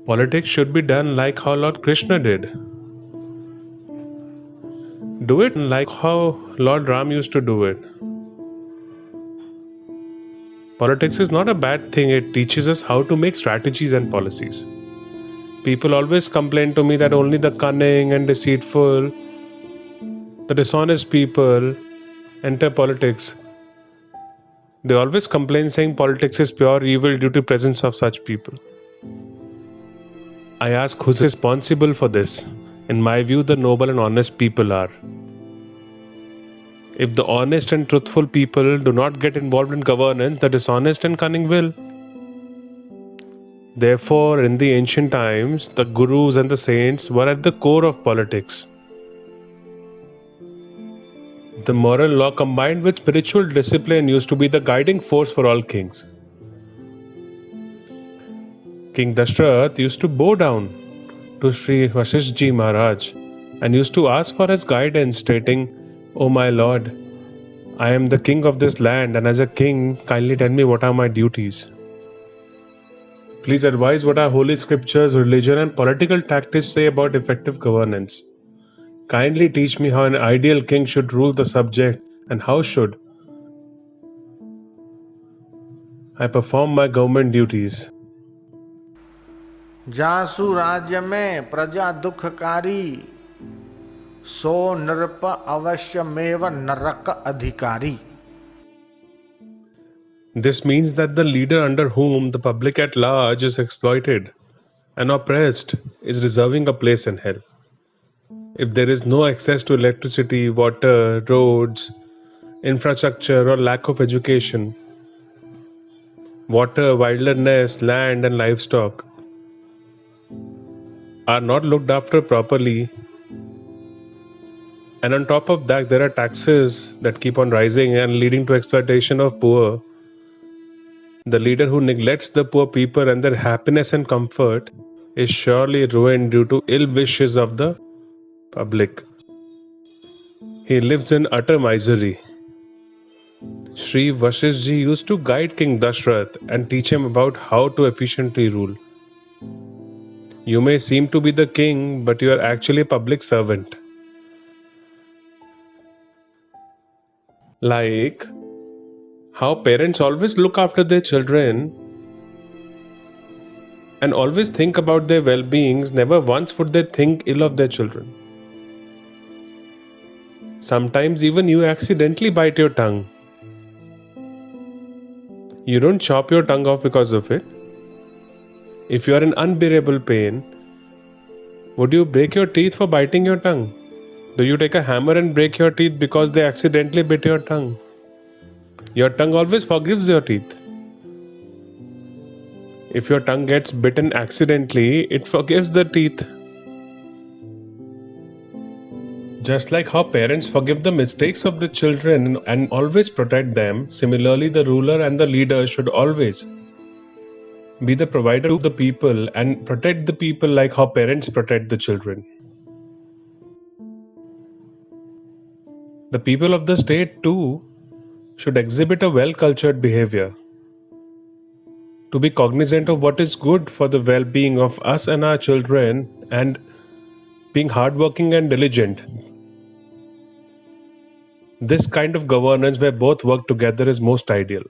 Politics should be done like how Lord Krishna did. Do it like how Lord Ram used to do it. Politics is not a bad thing, it teaches us how to make strategies and policies. People always complain to me that only the cunning and deceitful, the dishonest people enter politics. They always complain saying politics is pure evil due to presence of such people. I ask who's responsible for this. In my view, the noble and honest people are. If the honest and truthful people do not get involved in governance, the dishonest and cunning will. Therefore, in the ancient times, the gurus and the saints were at the core of politics. The moral law combined with spiritual discipline used to be the guiding force for all kings. King Dashrath used to bow down to Sri Vasishtha Maharaj and used to ask for his guidance, stating, "O my lord, I am the king of this land, and as a king, kindly tell me what are my duties. Please advise what our holy scriptures, religion, and political tactics say about effective governance. Kindly teach me how an ideal king should rule the subject and how should I perform my government duties." जासु राज्य में प्रजा दुखकारी, सो नृप अवश्यमेव नरक अधिकारी. This means that the leader under whom the public at large is exploited and oppressed is reserving a place in hell. If there is no access to electricity, water, roads, infrastructure, or lack of education, water, wilderness, land, and livestock are not looked after properly, and on top of that, there are taxes that keep on rising and leading to exploitation of poor. The leader who neglects the poor people and their happiness and comfort is surely ruined due to ill wishes of the public. He lives in utter misery. Sri Vasishtha used to guide King Dashrath and teach him about how to efficiently rule. You may seem to be the king, but you are actually a public servant. Like how parents always look after their children and always think about their well-beings, never once would they think ill of their children. Sometimes even you accidentally bite your tongue. You don't chop your tongue off because of it. If you are in unbearable pain, would you break your teeth for biting your tongue? Do you take a hammer and break your teeth because they accidentally bit your tongue? Your tongue always forgives your teeth. If your tongue gets bitten accidentally, it forgives the teeth. Just like how parents forgive the mistakes of the children and always protect them, similarly the ruler and the leader should always be the provider to the people and protect the people like how parents protect the children. The people of the state too should exhibit a well-cultured behavior, to be cognizant of what is good for the well-being of us and our children, and being hardworking and diligent. This kind of governance where both work together is most ideal.